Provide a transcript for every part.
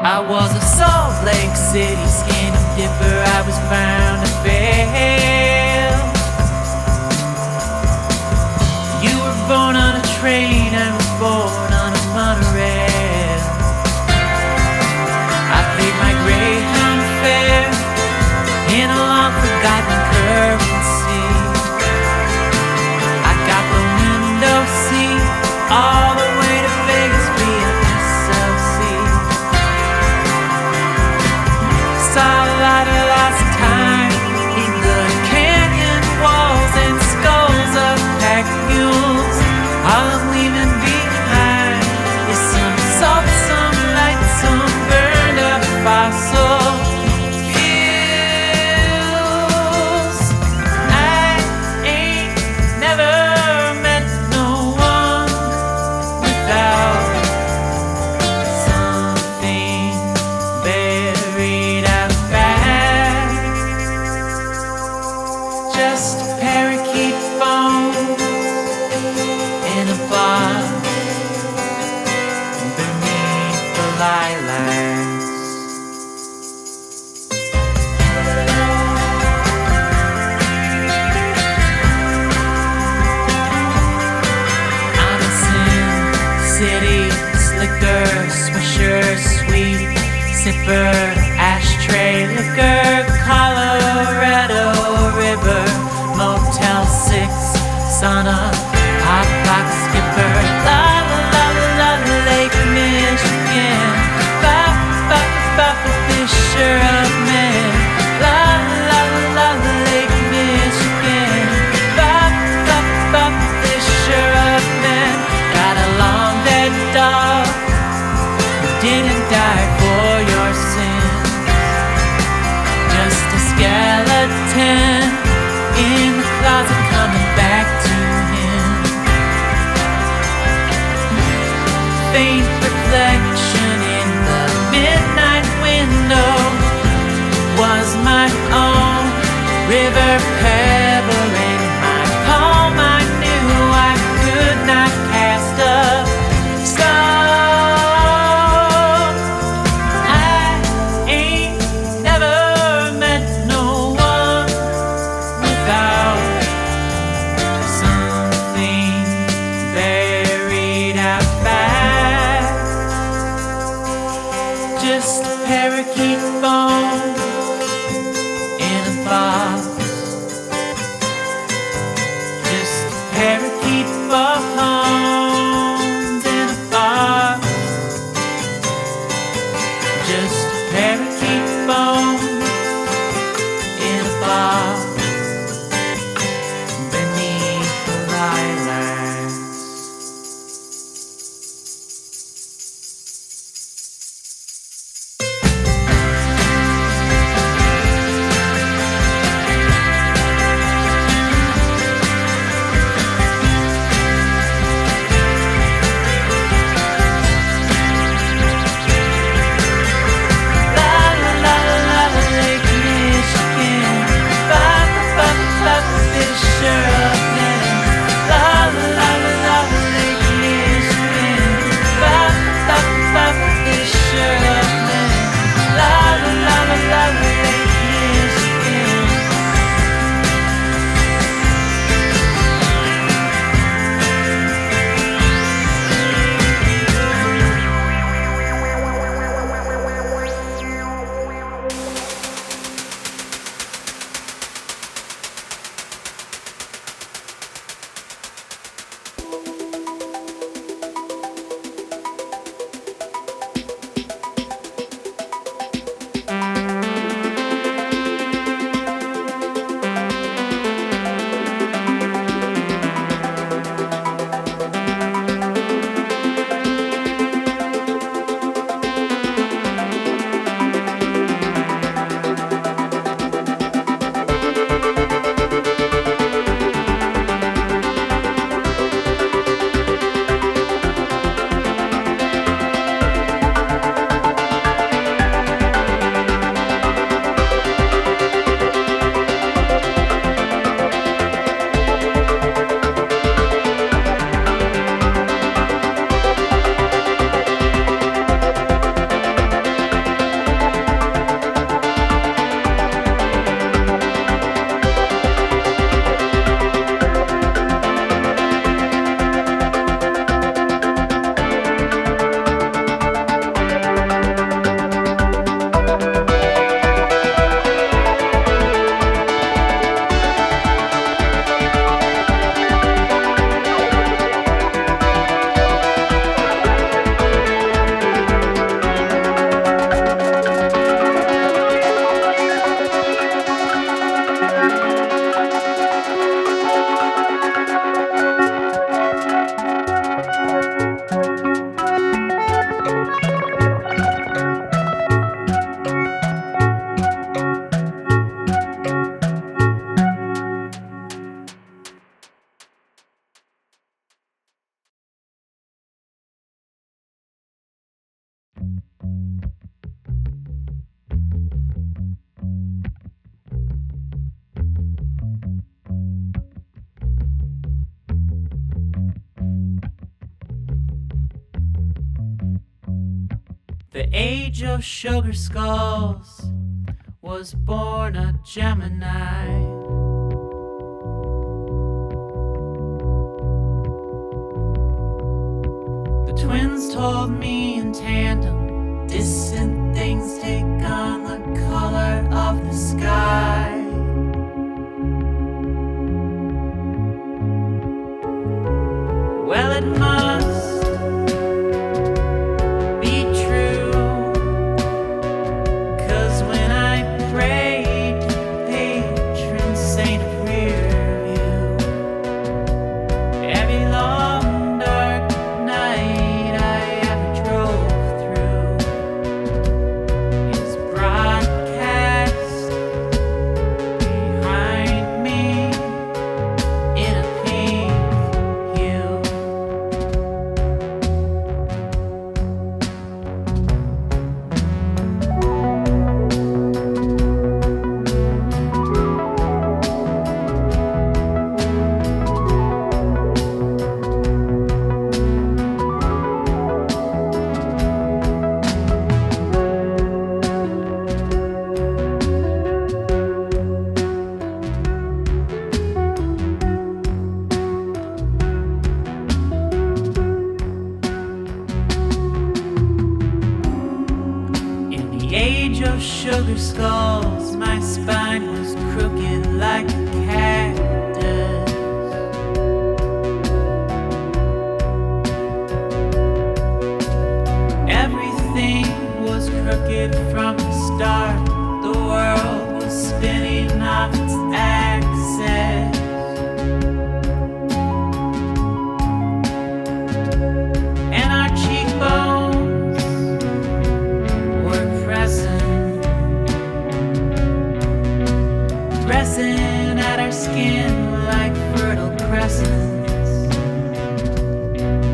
I was a Salt Lake City skinny dipper, I was bound to fail. You were born on a train, I was born on a monorail. I paid my Greyhound fare in a long forgotten currency. I got the window seat all the way to Vegas via SLC. Saw a lot of lost time in the canyon walls and skulls of packed mules. All I'm leaving behind is some salt, some light, some burned up fossil fuels. I ain't never met no one without something buried out back. Just a parakeet bone in a box beneath the lilacs. I'm a Sin City slicker, swisher, sweet sipper, ashtray liquor, Colorado River, Motel 6, sauna, hot box skipper, la la la la la, Lake Michigan, ba ba ba, Fisher of Men, la la la la, Lake Michigan, ba ba ba, Fisher of Men. Got a long dead dog who didn't die for your sins, just a skeleton in the closet coming back to him. Faint reflection in the midnight window was my own river pebble in my palm. I knew I could not cast a stone. I ain't never met no one without something buried out back. Just a parakeet bone in a box. Just a parakeet bones in a box. Just a parakeet bone in a box beneath the lilacs. La The age of sugar skulls was born a Gemini. The twins told me in tandem, distant things take on the color of the sky. Well, it must be true, 'cause when I prayed to patron saint of Rearview, every long dark night I ever drove through is broadcast behind me in a pink hue. In the age of sugar skulls, my spine was crooked like a cactus. Everything was crooked from the start. The world was spinning off its axis. And our cheekbones were pressing at our skin like fertile crescents.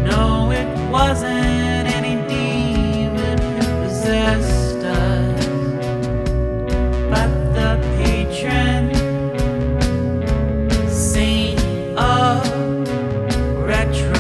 No, it wasn't any demon who possessed us, but the patron saint of retrogression.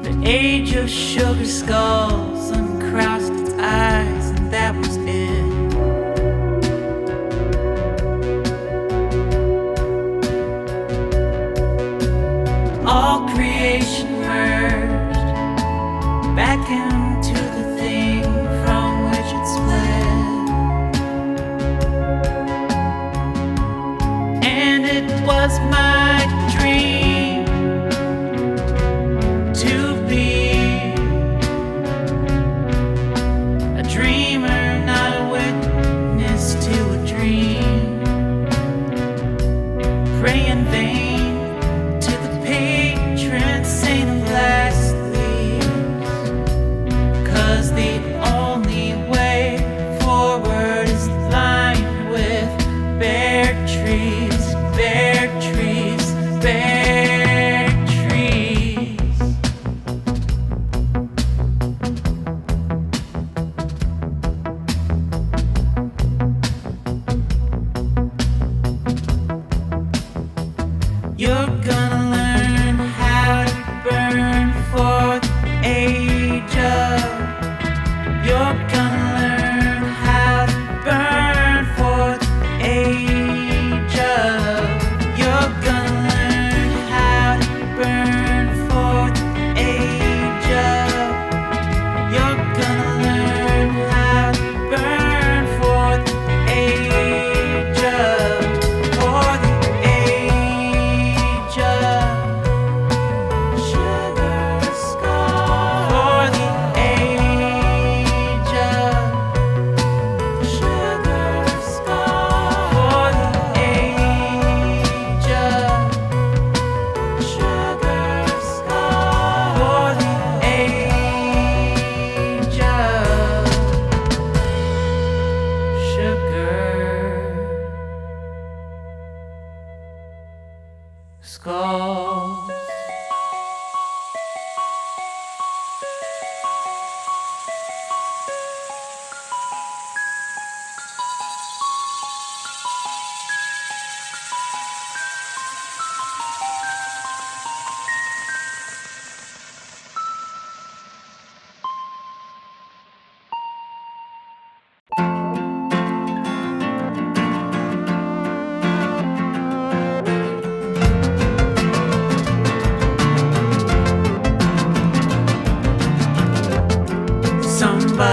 The age of sugar skulls uncrossed its eyes, and that was it. All creation merged back into the thing from which it split, and it was my dream to be a dreamer, not a witness to a dream. Pray in vain to the patron saint of last leaves.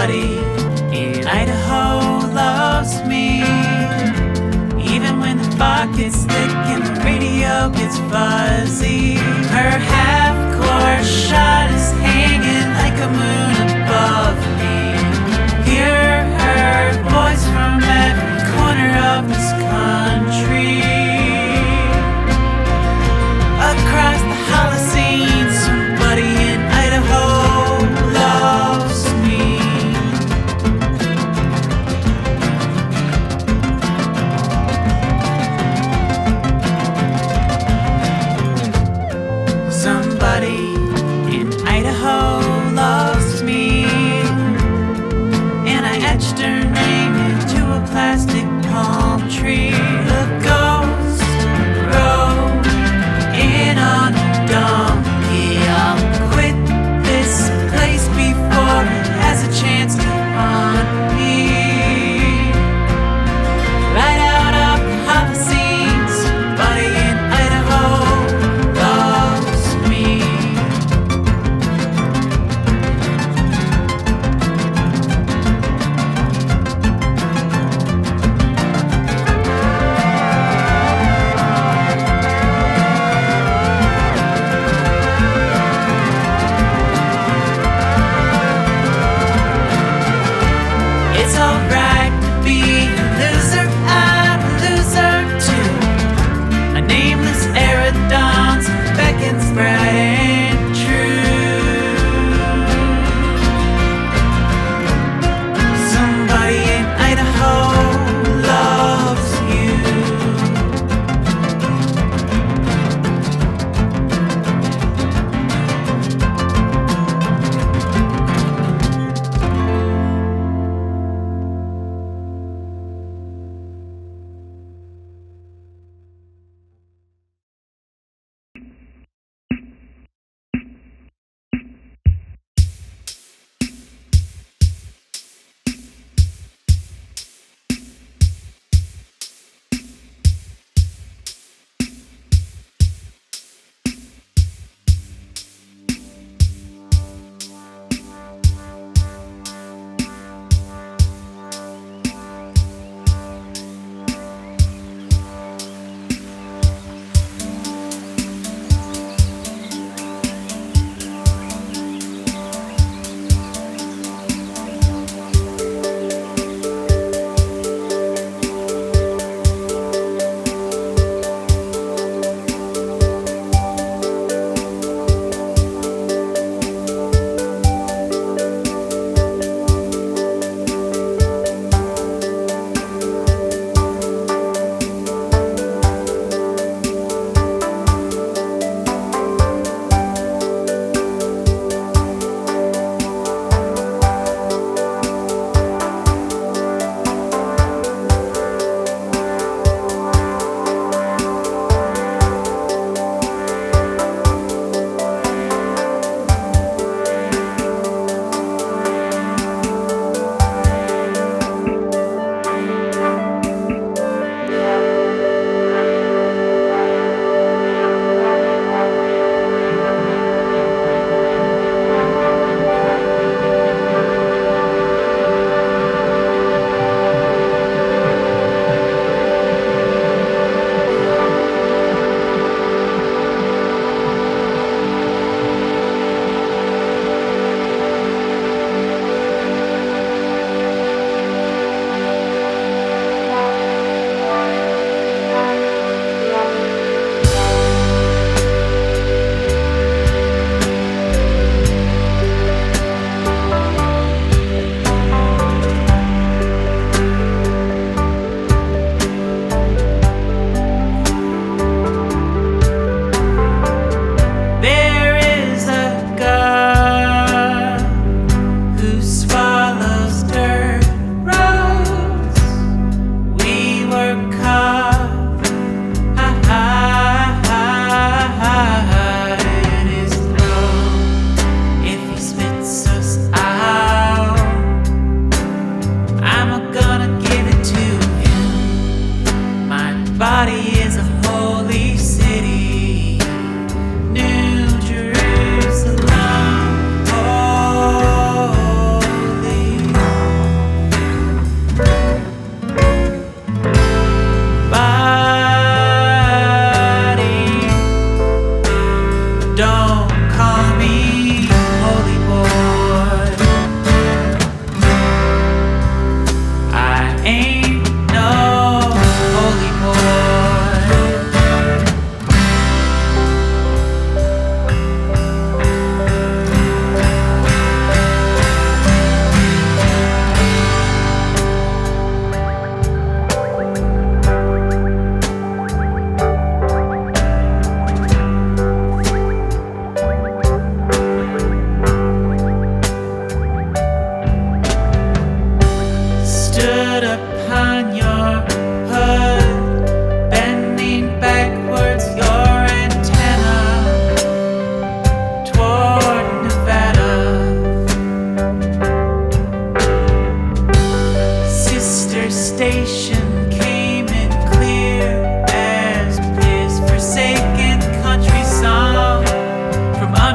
somebody in Idaho loves me. Even when the fog gets thick and the radio gets fuzzy, her half-core shot is hanging like a moon above me. Hear her voice from every corner of this country. Across the Holocene, somebody in Idaho loves me.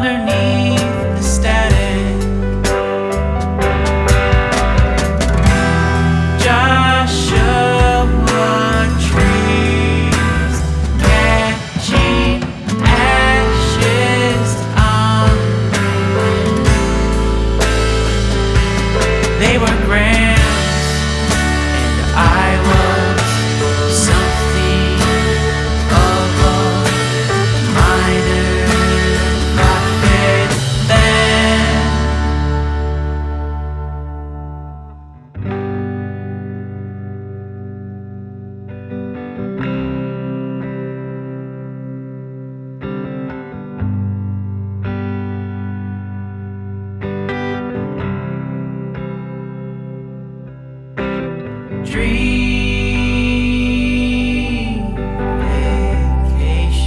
underneath the static. Joshua trees catching ashes on the wind. They were grand, and I was something of a minor prophet then. Dream vacation,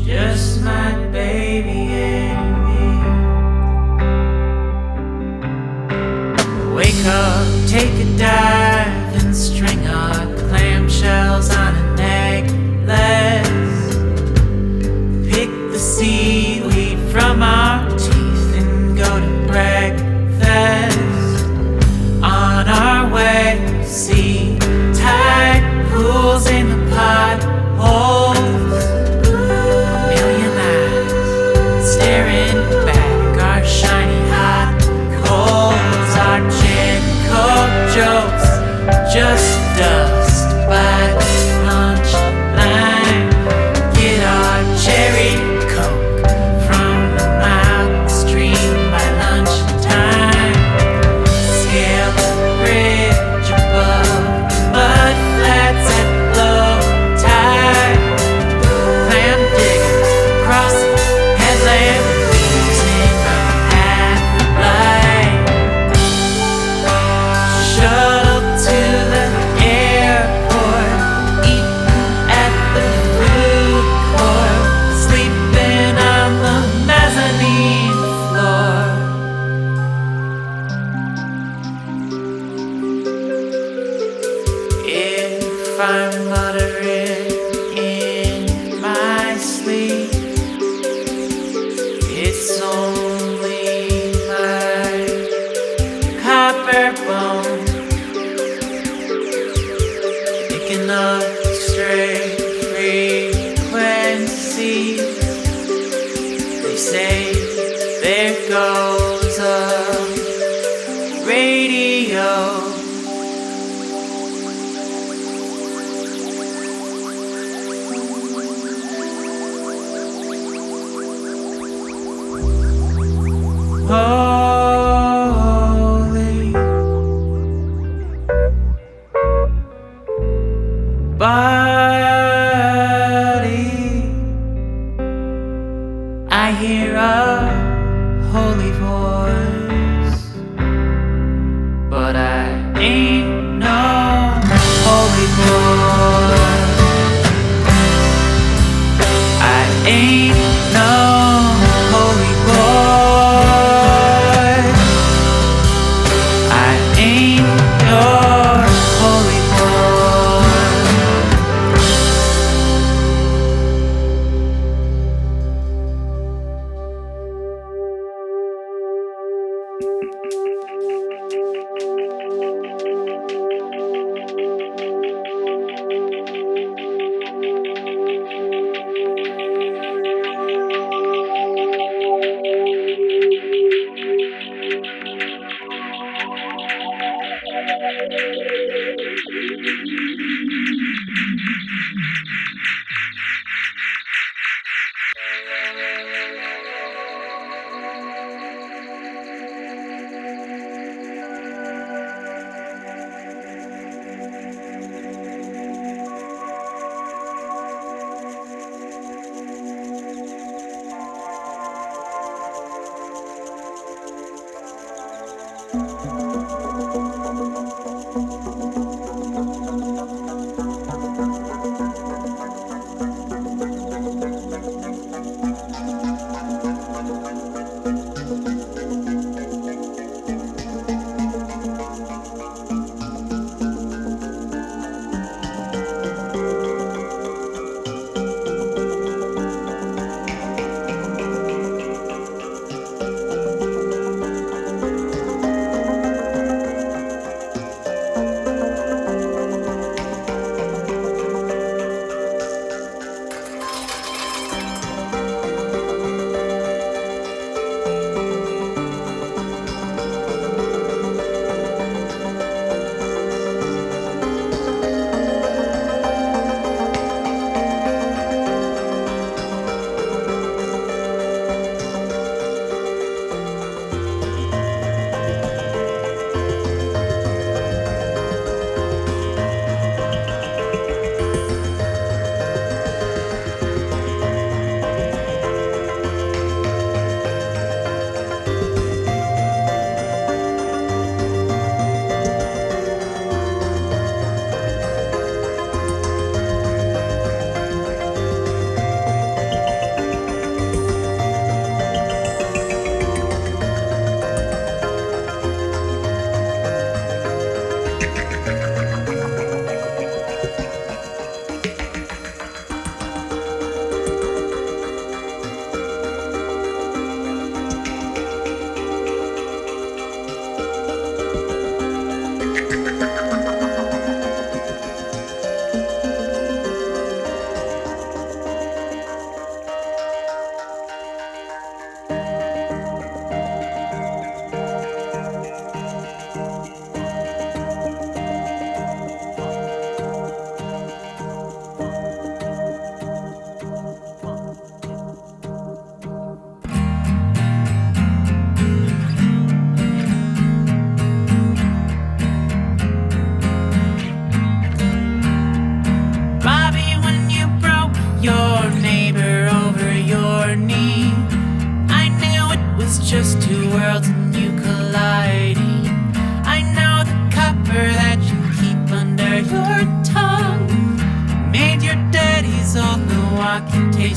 just my baby and me. Wake up, take a dive, and string our clamshells on a necklace. Pick the seaweed from our teeth and go to breakfast. On our way, see tide pools in the potholes. A million eyes staring back, our shiny hot coals, our gentle jokes, just dust by the punchline. Get our cherry coke from the mountain stream by lunchtime. Scale the bridge above mud flats at low tide. Clam diggers crossing headland beams in half the light. Shuttle to the airport, eating at the food court, sleeping on the mezzanine floor. If I'm muttering in my sleep, it's only my copper bone picking up stray frequencies. They say there goes a radio. Holy body, I hear a holy voice, but I ain't no holy boy. I ain't no holy boy. I ain't your holy boy.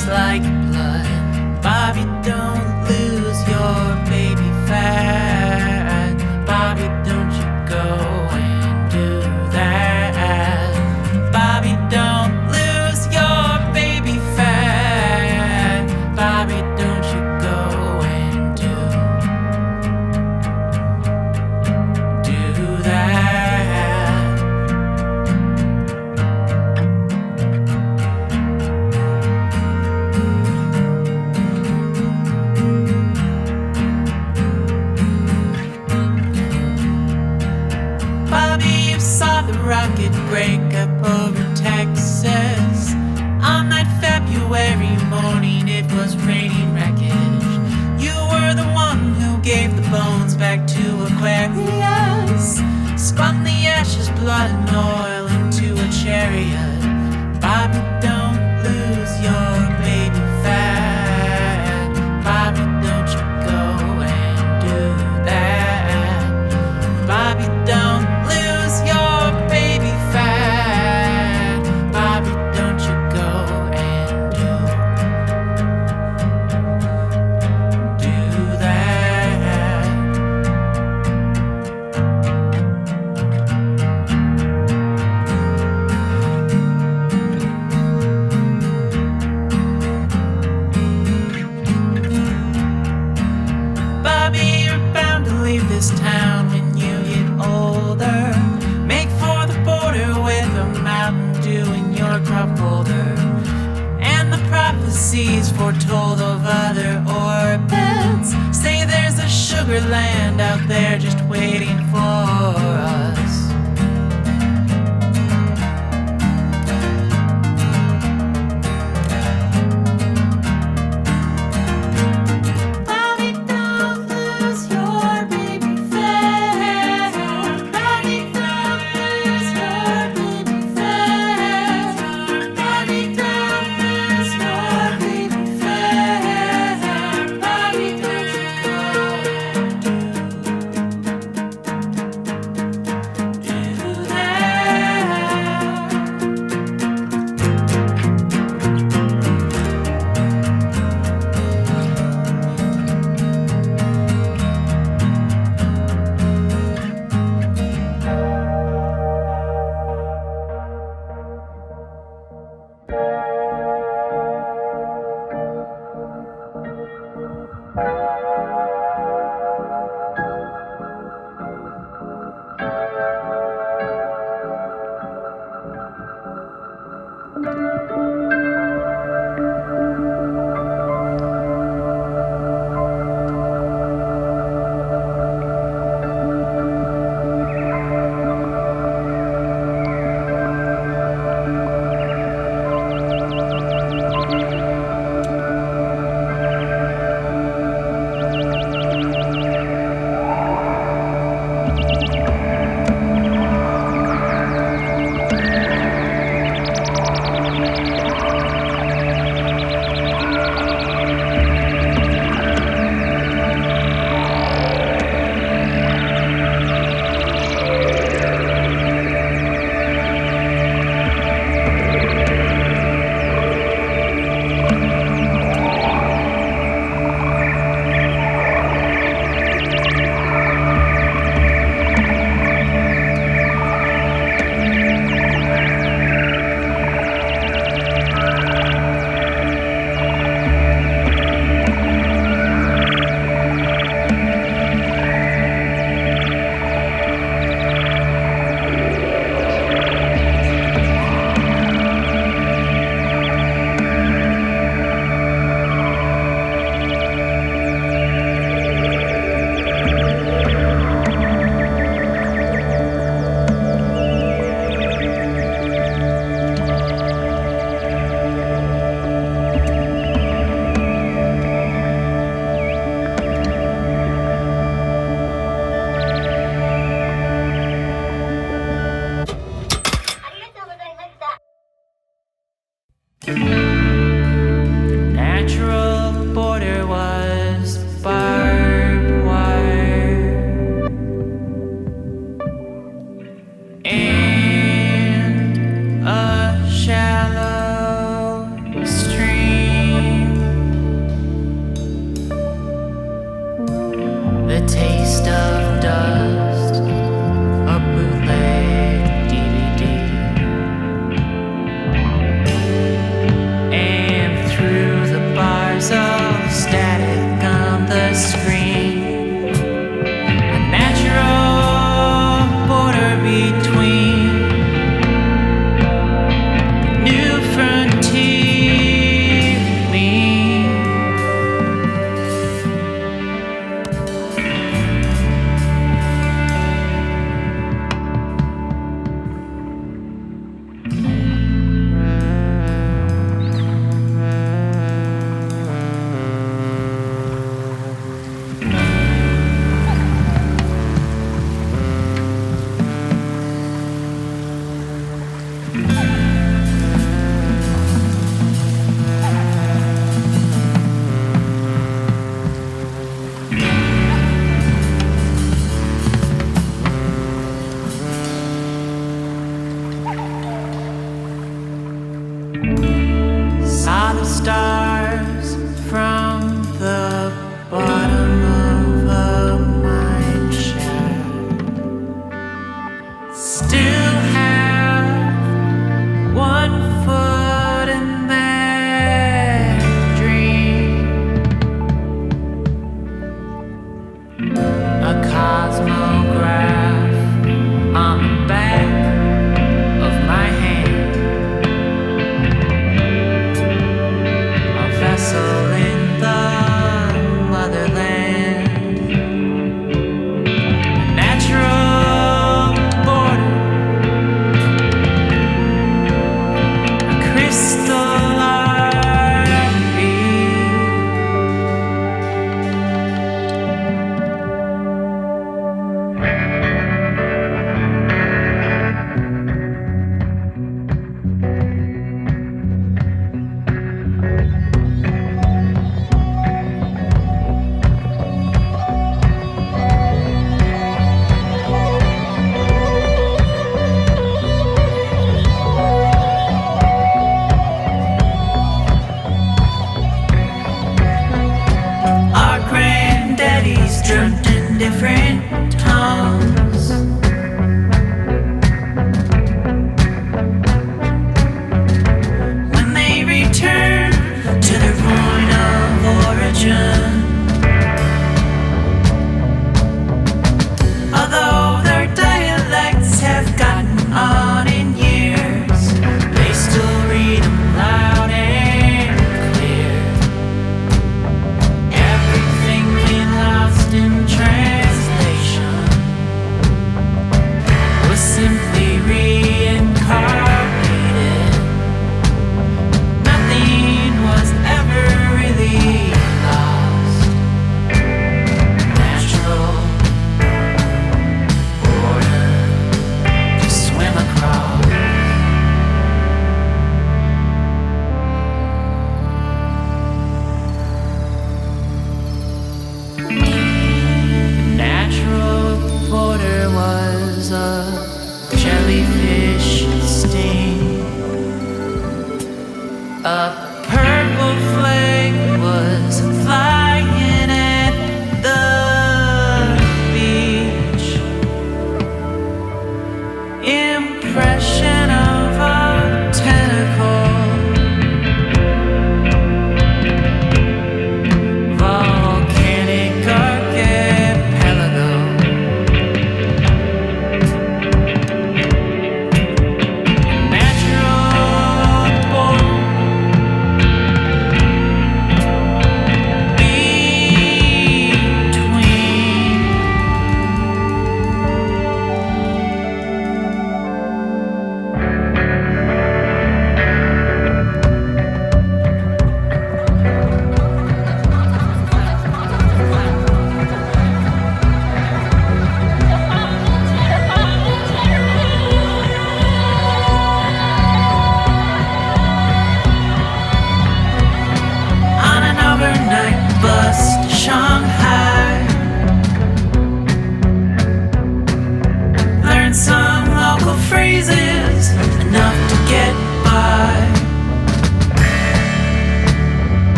tastes like blood. Bobby, don't lose your baby fat. Bobby, don't you go and do that. Bobby, don't lose your baby fat. Bobby, don't you go and do that. Bobby, you saw the rocket break up over Texas. On that February morning, it was raining wreckage. You were the one who gave the bones back to Aquarius. Spun the ashes, blood, and oil into a chariot. Bobby, don't lose your baby fat. Bobby, don't you go and do that. Bobby, don't lose your baby fat. Bobby, don't you go and do that. Bobby, you're bound to leave this town when you get older. Make for the border with a Mountain Dew in your cup holder. And the prophecies foretold of other orbits say there's a sugar land out there just waiting for us. Bobby, don't lose your baby fat. Bobby, don't lose your baby fat. Bobby, don't lose your baby fat. Bobby, don't you go and do of static on the screen, a natural border between the new frontier and me. Saw the stars from the bottom of a mine shaft. Still have 1 foot in that dream. A cosmograph on the back of my hand. Vessel in the motherland, a natural border, a crystal artery. Our granddaddies dreamt in different tongues. When they return to their point of origin, although their dialects have gotten on in years, they still read them loud and clear. Everything we lost in translation.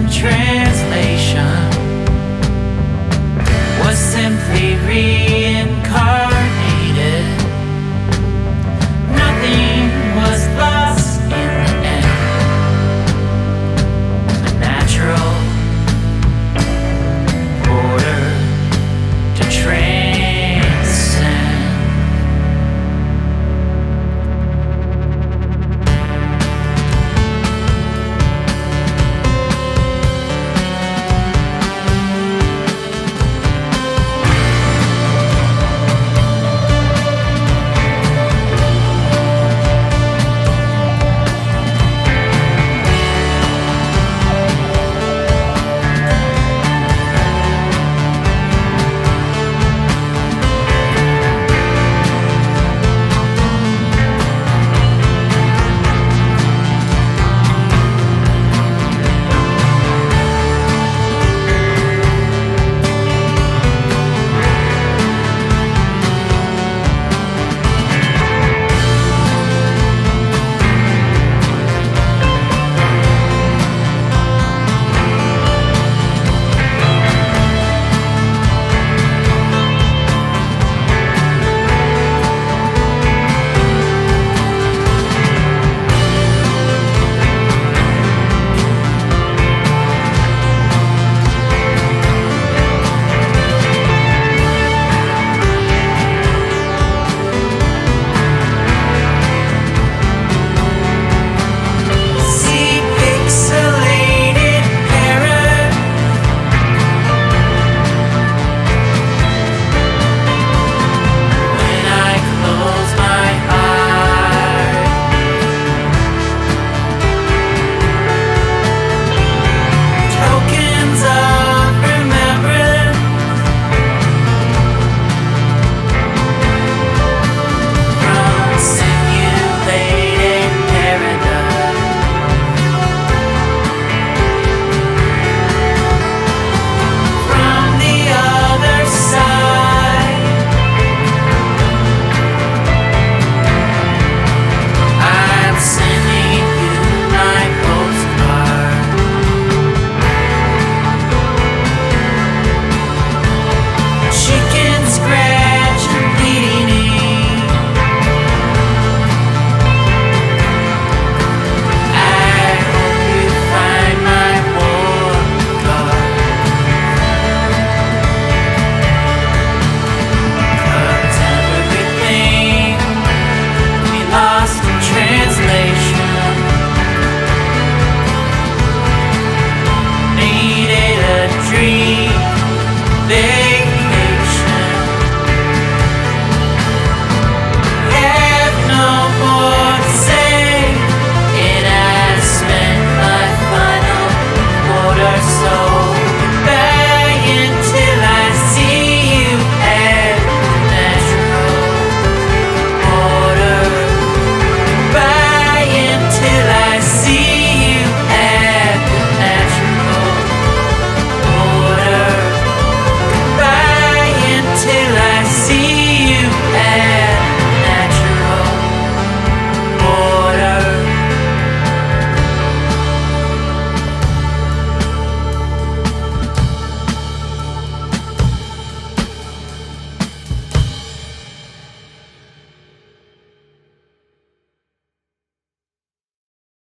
translation was simply real.